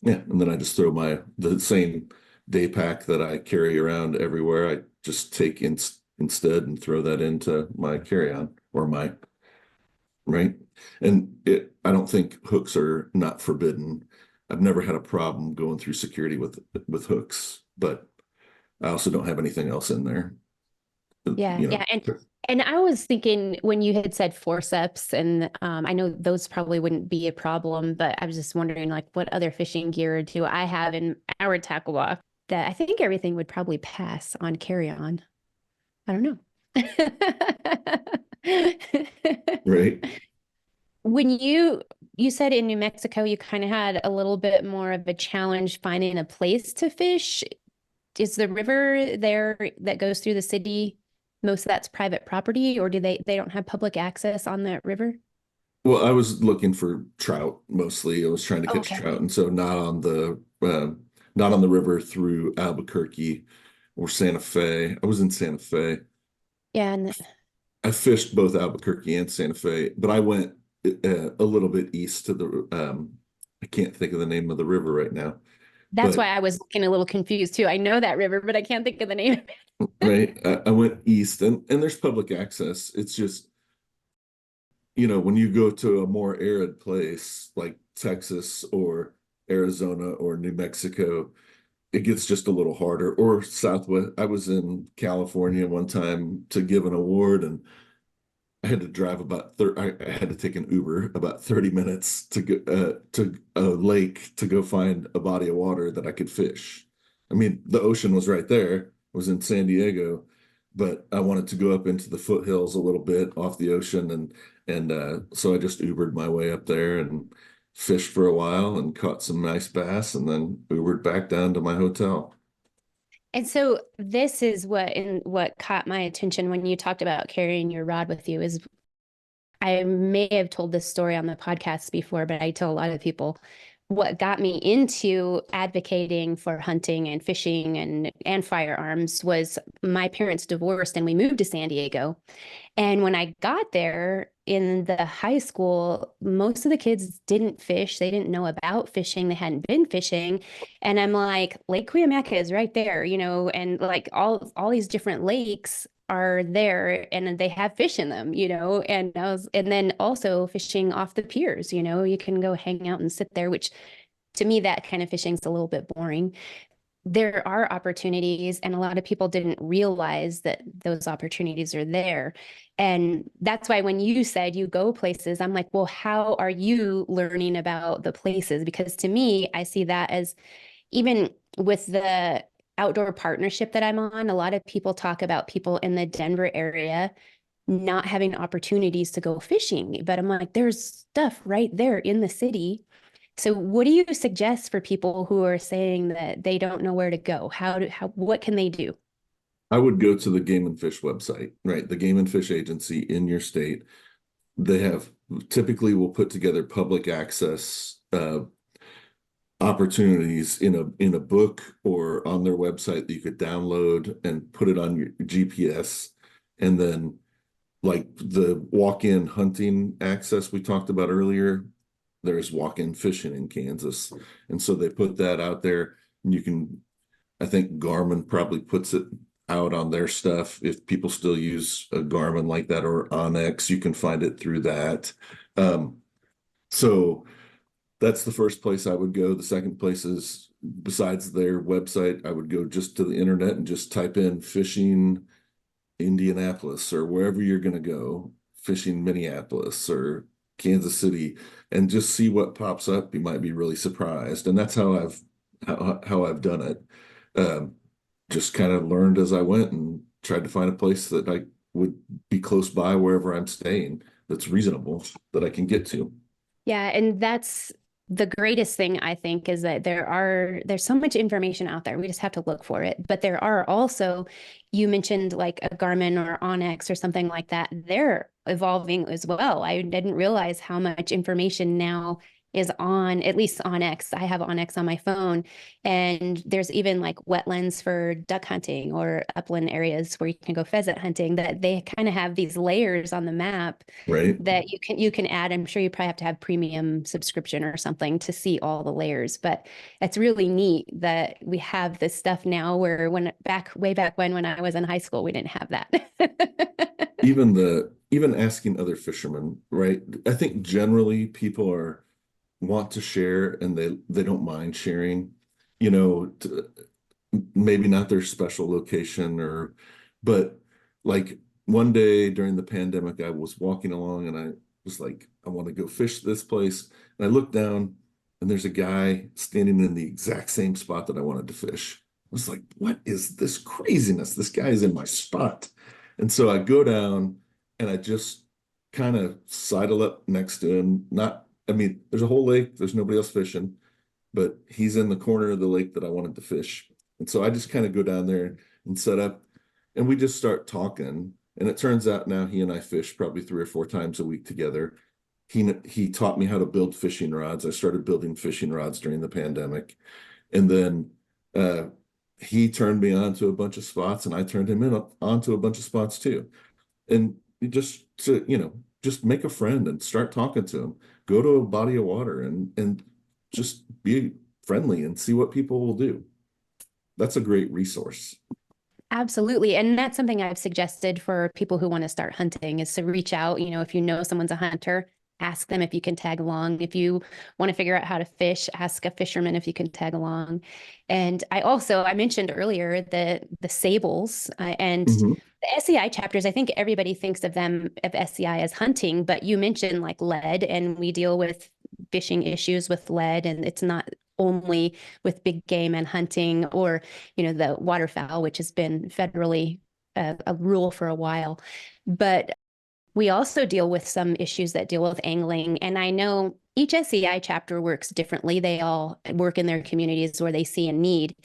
yeah, and then I just throw the same day pack that I carry around everywhere. I just take instead and throw that into my carry-on or right. And I don't think hooks are not forbidden. I've never had a problem going through security with hooks, but I also don't have anything else in there. Yeah. Yeah. And I was thinking when you had said forceps, and I know those probably wouldn't be a problem, but I was just wondering, like, what other fishing gear do I have in our tackle box that I think everything would probably pass on carry-on? I don't know. Right. When you said in New Mexico, you kind of had a little bit more of a challenge finding a place to fish. Is the river there that goes through the city, most of that's private property, or do they don't have public access on that river? Well, I was looking for trout mostly. I was trying to catch trout, and so not on the river through Albuquerque or Santa Fe. I was in Santa Fe. Yeah, and I fished both Albuquerque and Santa Fe, but I went a little bit east to the I can't think of the name of the river right now. That's why I was looking a little confused too. I know that river, but I can't think of the name. Right. I went east, and there's public access. It's just, when you go to a more arid place like Texas or Arizona or New Mexico, it gets just a little harder. Or Southwest. I was in California one time to give an award, and I had to drive I had to take an Uber about 30 minutes to go to a lake to go find a body of water that I could fish. I mean, the ocean was right there. I was in San Diego, but I wanted to go up into the foothills a little bit off the ocean, and so I just Ubered my way up there and fished for a while and caught some nice bass, and then Ubered back down to my hotel. And so this is what caught my attention when you talked about carrying your rod with you is, I may have told this story on the podcast before, but I tell a lot of people, what got me into advocating for hunting and fishing and firearms was my parents divorced and we moved to San Diego. And when I got there in the high school, most of the kids didn't fish. They didn't know about fishing. They hadn't been fishing. And I'm like, Lake Cuyamaca is right there, and like all these different lakes are there and they have fish in them, and then also fishing off the piers, you can go hang out and sit there, which to me, that kind of fishing is a little bit boring. There are opportunities, and a lot of people didn't realize that those opportunities are there. And that's why when you said you go places, I'm like, well, how are you learning about the places? Because to me, I see that as, even with the outdoor partnership that I'm on, a lot of people talk about people in the Denver area not having opportunities to go fishing. But I'm like, there's stuff right there in the city. So what do you suggest for people who are saying that they don't know where to go? What can they do? I would go to the Game and Fish website, right? The Game and Fish agency in your state. They have typically will put together public access opportunities in a book or on their website that you could download and put it on your GPS. And then like the walk-in hunting access we talked about earlier, there's walk-in fishing in Kansas. And so they put that out there, and you can, I think Garmin probably puts it out on their stuff. If people still use a Garmin like that or Onyx, you can find it through that. So that's the first place I would go. The second place is, besides their website, I would go just to the internet and just type in fishing Indianapolis or wherever you're going to go, fishing Minneapolis or Kansas City, and just see what pops up. You might be really surprised. And that's how I've done it. Just kind of learned as I went and tried to find a place that I would be close by wherever I'm staying that's reasonable that I can get to. Yeah, and that's the greatest thing, I think, is that there's so much information out there. We just have to look for it. But there are also, you mentioned like a Garmin or Onyx or something like that. They're evolving as well. I didn't realize how much information now is on, at least Onyx. I have Onyx on my phone, and there's even like wetlands for duck hunting or upland areas where you can go pheasant hunting, that they kind of have these layers on the map, right, that you can add. I'm sure you probably have to have premium subscription or something to see all the layers, but it's really neat that we have this stuff now, where way back when I was in high school, we didn't have that. even asking other fishermen, right? I think generally people want to share, and they don't mind sharing, maybe not their special location, but like one day during the pandemic, I was walking along and I was like, I want to go fish this place. And I looked down and there's a guy standing in the exact same spot that I wanted to fish. I was like, what is this craziness? This guy is in my spot. And so I go down and I just kind of sidle up next to him. There's a whole lake, there's nobody else fishing, but he's in the corner of the lake that I wanted to fish. And so I just kind of go down there and set up, and we just start talking. And it turns out now he and I fish probably 3 or 4 times a week together. He taught me how to build fishing rods. I started building fishing rods during the pandemic. And then he turned me on to a bunch of spots, and I turned him onto a bunch of spots too. And just make a friend and start talking to him. Go to a body of water and just be friendly and see what people will do. That's a great resource. Absolutely. And that's something I've suggested for people who want to start hunting, is to reach out. If you know someone's a hunter, ask them if you can tag along. If you want to figure out how to fish, ask a fisherman if you can tag along. And I mentioned earlier the sables and Mhm. the SCI chapters. I think everybody thinks of SCI as hunting, but you mentioned like lead, and we deal with fishing issues with lead, and it's not only with big game and hunting, or the waterfowl, which has been federally a rule for a while. But we also deal with some issues that deal with angling. And I know each SCI chapter works differently. They all work in their communities where they see a need.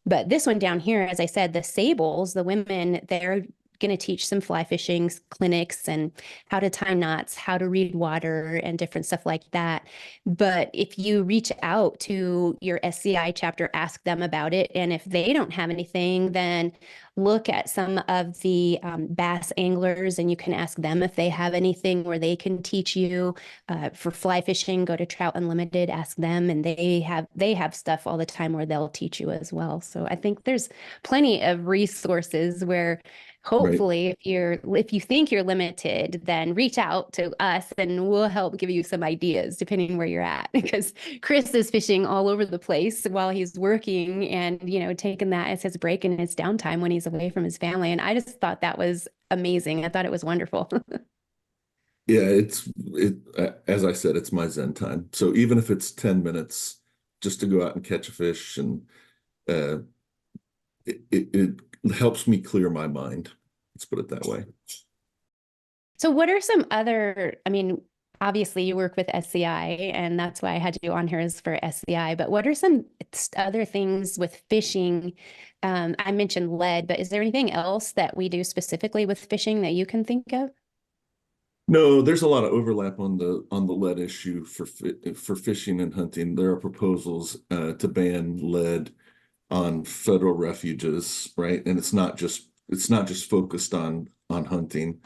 But this one down here, as I said, the sables, the women, they're going to teach some fly fishing clinics and how to tie knots, how to read water, and different stuff like that. But if you reach out to your SCI chapter, ask them about it. And if they don't have anything, then look at some of the bass anglers, and you can ask them if they have anything where they can teach you. For fly fishing, go to Trout Unlimited, ask them, and they have stuff all the time where they'll teach you as well. So I think there's plenty of resources where hopefully if you think you're limited, then reach out to us and we'll help give you some ideas depending where you're at, because Chris is fishing all over the place while he's working and taking that as his break and his downtime when he's away from his family. And I just thought that was amazing. I thought it was wonderful. Yeah, as I said, it's my Zen time. So even if it's 10 minutes just to go out and catch a fish, and it helps me clear my mind. Let's put it that way. So what are some other, obviously you work with SCI and that's why I had you on here is for SCI, but what are some other things with fishing? I mentioned lead, but is there anything else that we do specifically with fishing that you can think of? No, there's a lot of overlap on the lead issue for fishing and hunting. There are proposals to ban lead on federal refuges, right? And it's not just focused on hunting.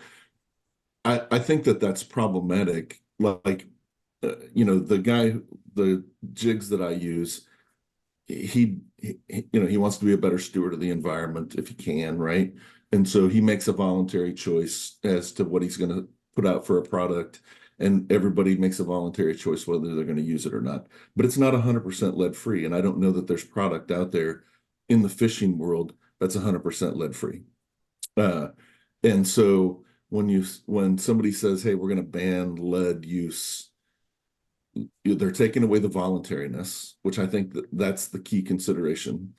I think that's problematic. The jigs that I use, he wants to be a better steward of the environment if he can, right? And so he makes a voluntary choice as to what he's going to put out for a product, and everybody makes a voluntary choice whether they're going to use it or not. But it's not 100% lead free, and I don't know that there's product out there in the fishing world that's 100% lead free. And so when somebody says, "Hey, we're going to ban lead use," they're taking away the voluntariness, which I think that's the key consideration.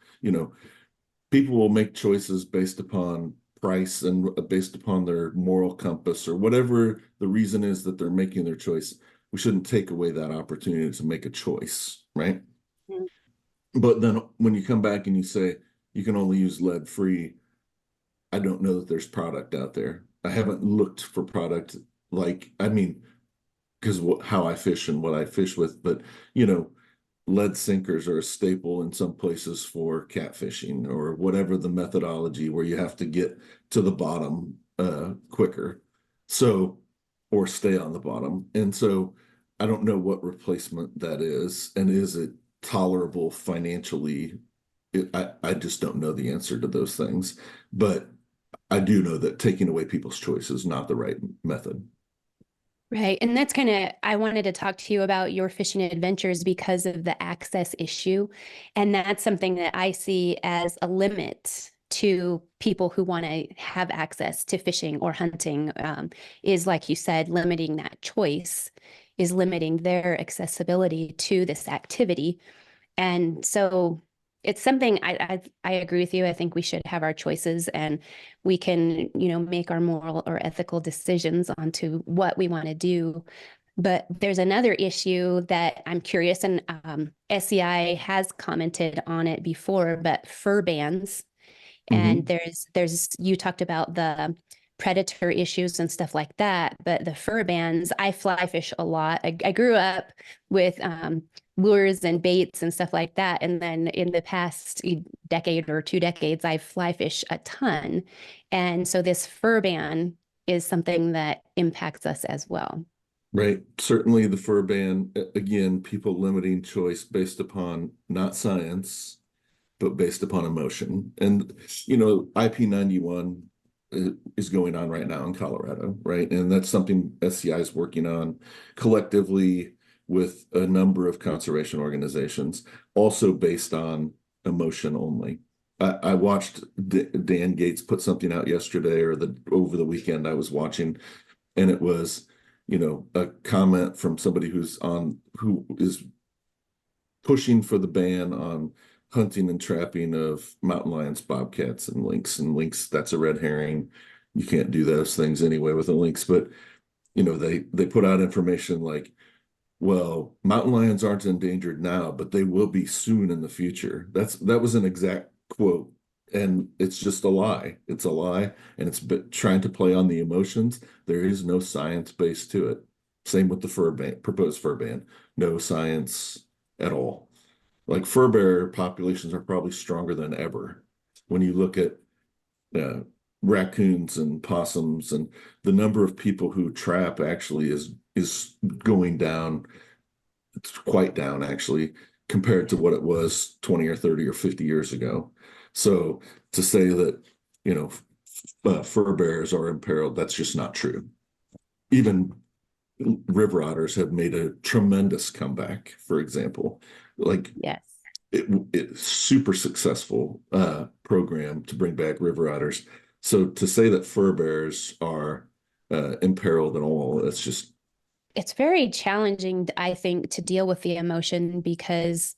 People will make choices based upon price and based upon their moral compass or whatever the reason is that they're making their choice. We shouldn't take away that opportunity to make a choice, right? Mm-hmm. But then when you come back and you say you can only use lead free, I don't know that there's product out there. I haven't looked for product because how I fish and what I fish with, but lead sinkers are a staple in some places for catfishing or whatever the methodology where you have to get to the bottom quicker, or stay on the bottom. And so I don't know what replacement that is, and is it tolerable financially? I just don't know the answer to those things, but I do know that taking away people's choice is not the right method. Right. And that's I wanted to talk to you about your fishing adventures because of the access issue. And that's something that I see as a limit to people who want to have access to fishing or hunting, is, like you said, limiting that choice, is limiting their accessibility to this activity. And so it's something I agree with you. I think we should have our choices, and we can, make our moral or ethical decisions onto what we want to do. But there's another issue that I'm curious, and SCI has commented on it before, but fur bans. And there's you talked about the predator issues and stuff like that, but the fur bans, I fly fish a lot. I grew up with lures and baits and stuff like that. And then in the past decade or 2 decades, I fly fish a ton. And so this fur ban is something that impacts us as well. Right. Certainly the fur ban, again, people limiting choice based upon not science, but based upon emotion. And, IP91 is going on right now in Colorado, right? And that's something SCI is working on collectively with a number of conservation organizations, also based on emotion only. I watched Dan Gates put something out yesterday or over the weekend I was watching, and it was, a comment from somebody who is pushing for the ban on hunting and trapping of mountain lions, bobcats, and lynx. That's a red herring. You can't do those things anyway with a lynx. But they put out information like, well, mountain lions aren't endangered now, but they will be soon in the future. That was an exact quote And it's just a lie. It's a lie, and it's trying to play on the emotions. There is no science base to it. Same with the fur ban, proposed fur ban. No science at all. Like fur bearer populations are probably stronger than ever. When you look at uh, raccoons and possums, and the number of people who trap actually is going down. It's quite down actually compared to what it was 20 or 30 or 50 years ago. So to say that, fur bearers are imperiled, that's just not true. Even river otters have made a tremendous comeback, for example. Like Yes. it's super successful program to bring back river otters. So to say that fur bearers are imperiled at all, that's just It's very challenging, I think, to deal with the emotion because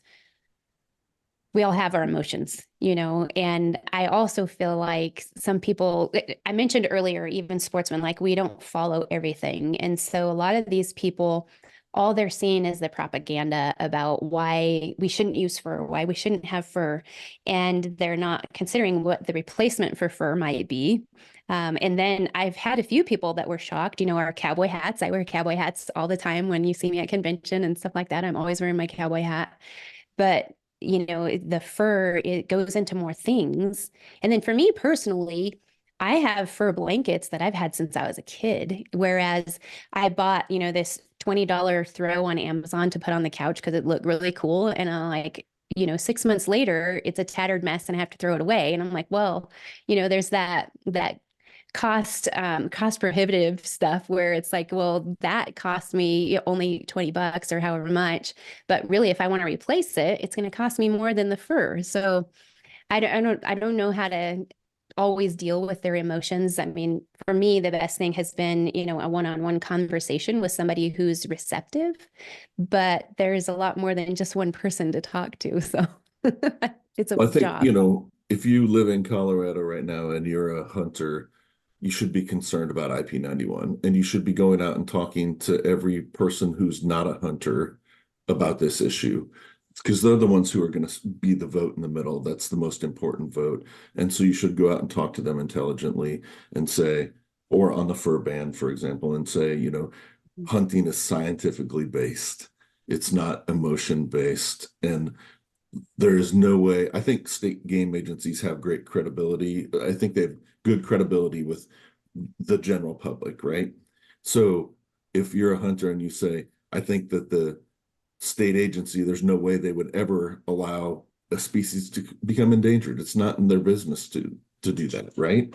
we all have our emotions, and I also feel like some people, I mentioned earlier, even sportsmen, like we don't follow everything. And so a lot of these people, all they're seeing is the propaganda about why we shouldn't use fur, why we shouldn't have fur. And they're not considering what the replacement for fur might be. And then I've had a few people that were shocked, our cowboy hats. I wear cowboy hats all the time when you see me at convention and stuff like that. I'm always wearing my cowboy hat. But the fur, it goes into more things. And then for me personally, I have fur blankets that I've had since I was a kid. Whereas I bought, this $20 throw on Amazon to put on the couch because it looked really cool. And I'm like, 6 months later, it's a tattered mess and I have to throw it away. And I'm like, well, there's that cost prohibitive stuff where it's like, well, that cost me only $20 or however much, but really if I want to replace it, it's going to cost me more than the fur. So I don't know how to always deal with their emotions. I mean, for me, the best thing has been, a one-on-one conversation with somebody who's receptive, but there's a lot more than just one person to talk to. So it's a I think, job. if you live in Colorado right now and you're a hunter, you should be concerned about IP91, and you should be going out and talking to every person who's not a hunter about this issue, because they're the ones who are going to be the vote in the middle. That's the most important vote. And so you should go out and talk to them intelligently and say, or on the fur ban, for example, and say, hunting is scientifically based. It's not emotion based. And there is no way. I think state game agencies have great credibility. I think they have good credibility with the general public, right? So if you're a hunter and you say, I think that the state agency, there's no way they would ever allow a species to become endangered. It's not in their business to do that, right?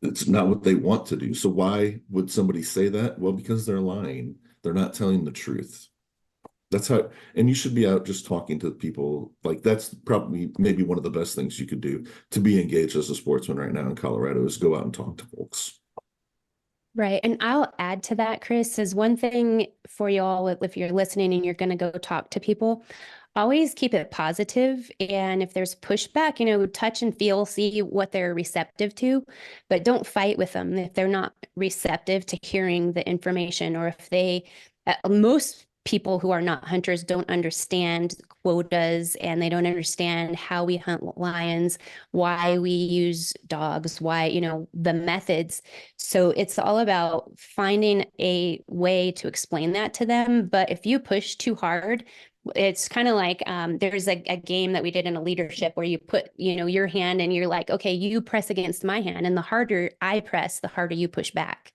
It's not what they want to do. So why would somebody say that? Well, because they're lying. They're not telling the truth. That's how, and you should be out just talking to people. Like that's probably maybe one of the best things you could do to be engaged as a sportsman right now in Colorado is go out and talk to folks. Right. And I'll add to that, Chris, is one thing for y'all, if you're listening and you're going to go talk to people, always keep it positive. And if there's pushback, touch and feel, see what they're receptive to, but don't fight with them if they're not receptive to hearing the information, or if most people who are not hunters don't understand quotas, and they don't understand how we hunt lions, why we use dogs, why, the methods. So it's all about finding a way to explain that to them. But if you push too hard, it's kind of like there's a game that we did in a leadership where you put, your hand and you're like, okay, you press against my hand. And the harder I press, the harder you push back.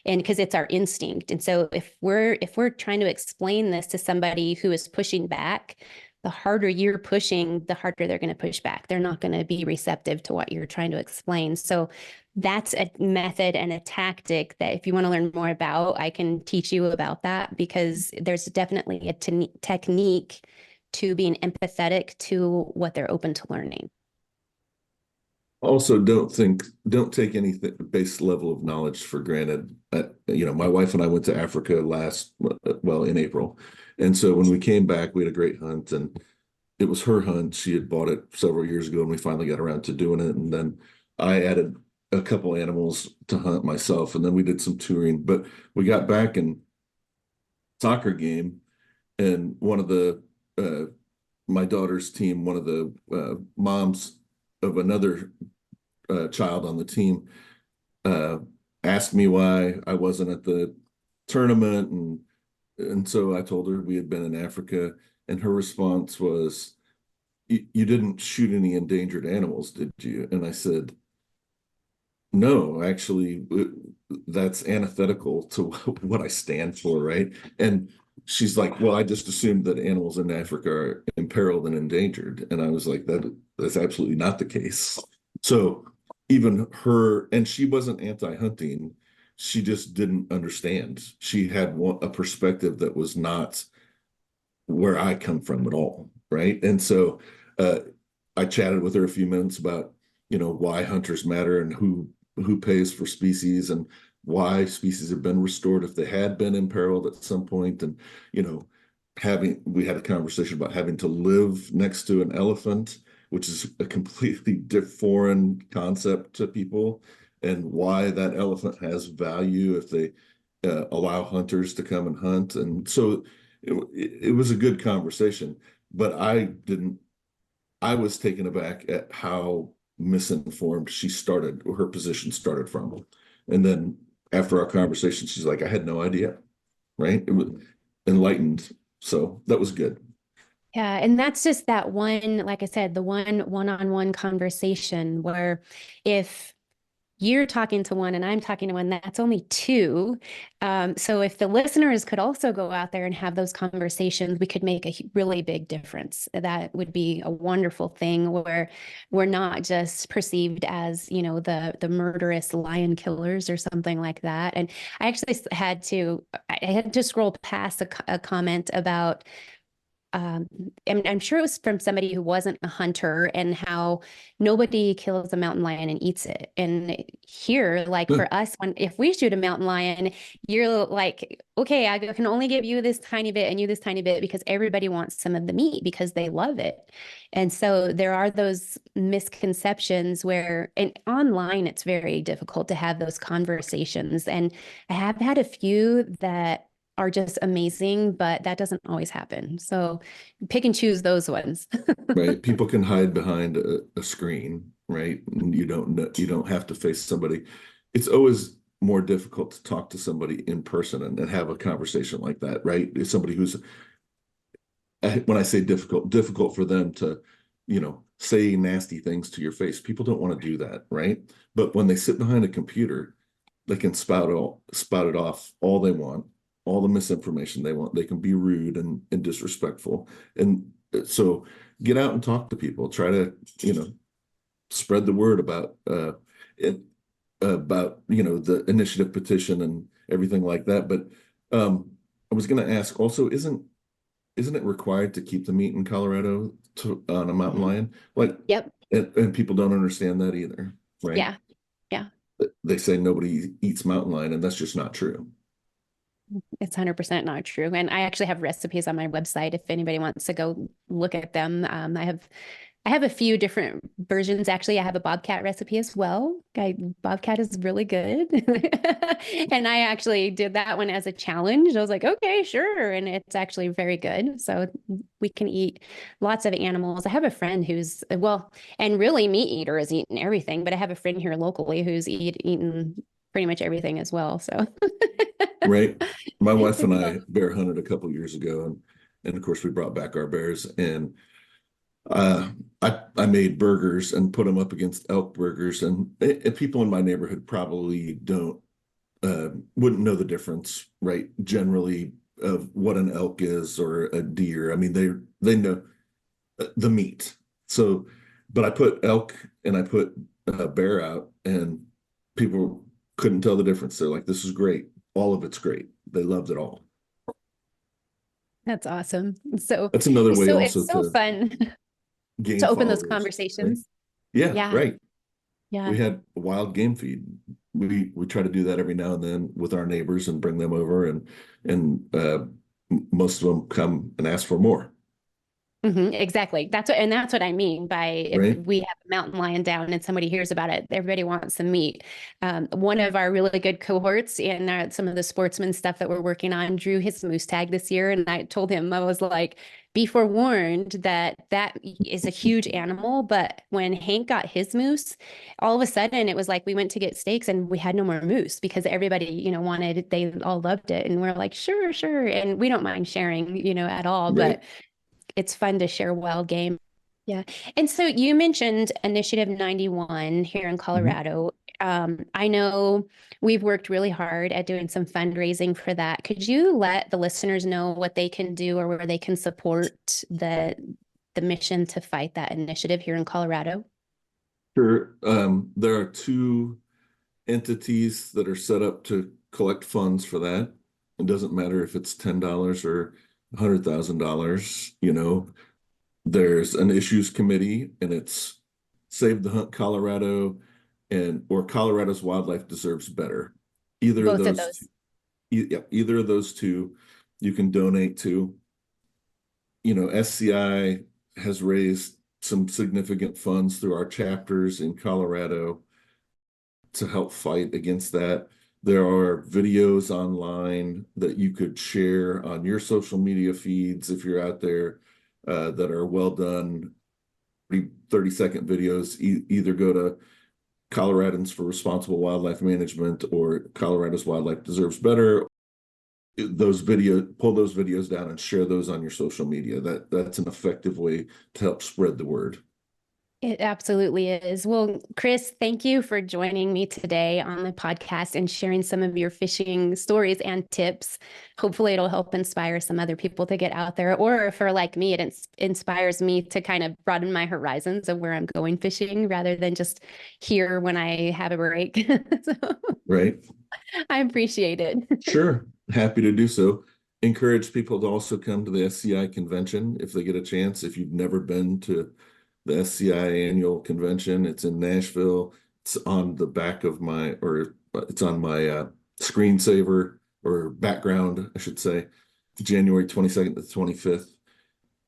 And because it's our instinct. And so if we're trying to explain this to somebody who is pushing back, the harder you're pushing, the harder they're going to push back. They're not going to be receptive to what you're trying to explain. So that's a method and a tactic that if you want to learn more about, I can teach you about that, because there's definitely a technique to being empathetic to what they're open to learning. Also, don't take any base level of knowledge for granted. My wife and I went to Africa in April. And so when we came back, we had a great hunt, and it was her hunt. She had bought it several years ago, and we finally got around to doing it. And then I added a couple animals to hunt myself, and then we did some touring. But we got back in soccer game, and one of the my daughter's team, one of the moms of another child on the team, asked me why I wasn't at the tournament, and so I told her we had been in Africa, and her response was, you didn't shoot any endangered animals, did you? And I said, no, actually, that's antithetical to what I stand for, right? And she's like, well, I just assumed that animals in Africa are imperiled and endangered. And I was like, that's absolutely not the case. So even her, and she wasn't anti-hunting, she just didn't understand. She had a perspective that was not where I come from at all, right? And so I chatted with her a few minutes about, why hunters matter and who pays for species and why species have been restored if they had been imperiled at some point. And, we had a conversation about having to live next to an elephant, which is a completely foreign concept to people, and why that elephant has value if they allow hunters to come and hunt. And so it was a good conversation, but I was taken aback at how misinformed her position started from. And then after our conversation, she's like, I had no idea, right? It was enlightened. So that was good. Yeah, and that's just that one, like I said, the one-on-one conversation where if you're talking to one and I'm talking to one, that's only two. So if the listeners could also go out there and have those conversations, we could make a really big difference. That would be a wonderful thing where we're not just perceived as, the murderous lion killers or something like that. And I actually had to scroll past a comment about I'm sure it was from somebody who wasn't a hunter, and how nobody kills a mountain lion and eats it. And here, like for us, if we shoot a mountain lion, you're like, okay, I can only give you this tiny bit and you this tiny bit, because everybody wants some of the meat because they love it. And so there are those misconceptions where, and online, it's very difficult to have those conversations. And I have had a few that are just amazing, but that doesn't always happen. So pick and choose those ones. Right. People can hide behind a screen, right? And you don't have to face somebody. It's always more difficult to talk to somebody in person and have a conversation like that, right? It's somebody who's, when I say difficult for them to, say nasty things to your face. People don't want to do that, right? But when they sit behind a computer, they can spout it off all they want, all the misinformation they want. They can be rude and disrespectful. And so get out and talk to people. Try to, spread the word about it, about, the initiative petition and everything like that. But I was going to ask also, isn't it required to keep the meat in Colorado on a mountain lion? Like, Yep. And people don't understand that either, right? Yeah. Yeah. They say nobody eats mountain lion, and that's just not true. It's 100% not true. And I actually have recipes on my website if anybody wants to go look at them. I have a few different versions. Actually, I have a bobcat recipe as well. Bobcat is really good. And I actually did that one as a challenge. I was like, okay, sure. And it's actually very good. So we can eat lots of animals. I have a friend who's, and really meat eater, is eating everything, but I have a friend here locally who's eaten pretty much everything as well. So Right. My wife and I bear hunted a couple years ago, and of course we brought back our bears, and I made burgers and put them up against elk burgers, and people in my neighborhood probably wouldn't know the difference, right? Generally, of what an elk is or a deer. I mean, they know the meat. So, but I put elk and I put bear out, and people couldn't tell the difference. They're like, "This is great. All of it's great." They loved it all. That's awesome. So that's another way also it's so fun to open those conversations. Right? Yeah, right. Yeah. We had a wild game feed. We try to do that every now and then with our neighbors and bring them over, and most of them come and ask for more. Exactly. That's what I mean by if right? we have a mountain lion down and somebody hears about it, everybody wants some meat. One of our really good cohorts in some of the sportsman stuff that we're working on drew his moose tag this year. And I told him, I was like, be forewarned that that is a huge animal. But when Hank got his moose, all of a sudden it was like we went to get steaks and we had no more moose because everybody, they all loved it. And we're like, sure, sure. And we don't mind sharing, at all. Right. But it's fun to share wild game. Yeah. And so you mentioned Initiative 91 here in Mhm. Colorado. I know we've worked really hard at doing some fundraising for that. Could you let the listeners know what they can do or where they can support the mission to fight that initiative here in Colorado? Sure. There are two entities that are set up to collect funds for that. It doesn't matter if it's $10 or $100,000. There's an issues committee, and it's Save the Hunt Colorado or Colorado's Wildlife Deserves Better. Either of Both of those, those. yeah, either of those two you can donate to. SCI has raised some significant funds through our chapters in Colorado to help fight against that. There are videos online that you could share on your social media feeds if you're out there that are well done, 30-second videos. Either go to Coloradans for Responsible Wildlife Management or Colorado's Wildlife Deserves Better. Pull those videos down and share those on your social media. That's an effective way to help spread the word. It absolutely is. Well, Chris, thank you for joining me today on the podcast and sharing some of your fishing stories and tips. Hopefully, it'll help inspire some other people to get out there. Or for like me, it inspires me to kind of broaden my horizons of where I'm going fishing rather than just here when I have a break. So Right? I appreciate it. Sure. Happy to do so. Encourage people to also come to the SCI convention if they get a chance. If you've never been to the SCI annual convention, it's in Nashville. It's on the back of it's on my screensaver or background, I should say, January 22nd to 25th.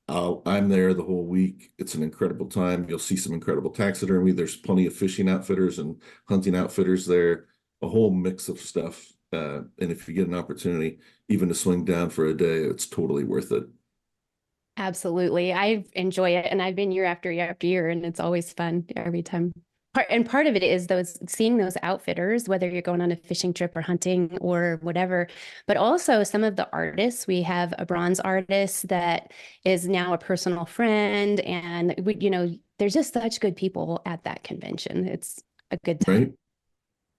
I'm there the whole week. It's an incredible time. You'll see some incredible taxidermy. There's plenty of fishing outfitters and hunting outfitters there, a whole mix of stuff. And if you get an opportunity, even to swing down for a day, it's totally worth it. Absolutely. I enjoy it. And I've been year after year after year, and it's always fun every time. Part of it is seeing those outfitters, whether you're going on a fishing trip or hunting or whatever, but also some of the artists. We have a bronze artist that is now a personal friend, and there's just such good people at that convention. It's a good time. Right.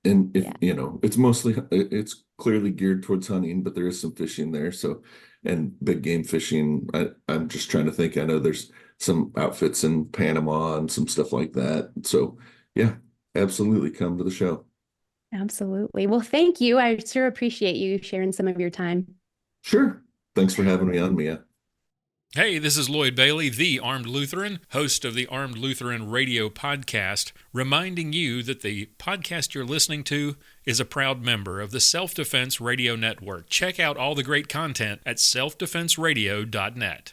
And if, Yeah. it's clearly geared towards hunting, but there is some fishing there. So, and big game fishing. I'm just trying to think. I know there's some outfits in Panama and some stuff like that. So yeah, absolutely come to the show. Absolutely. Well, thank you. I sure appreciate you sharing some of your time. Sure. Thanks for having me on, Mia. Hey, this is Lloyd Bailey, the Armed Lutheran, host of the Armed Lutheran Radio podcast, reminding you that the podcast you're listening to is a proud member of the Self-Defense Radio Network. Check out all the great content at selfdefenseradio.net.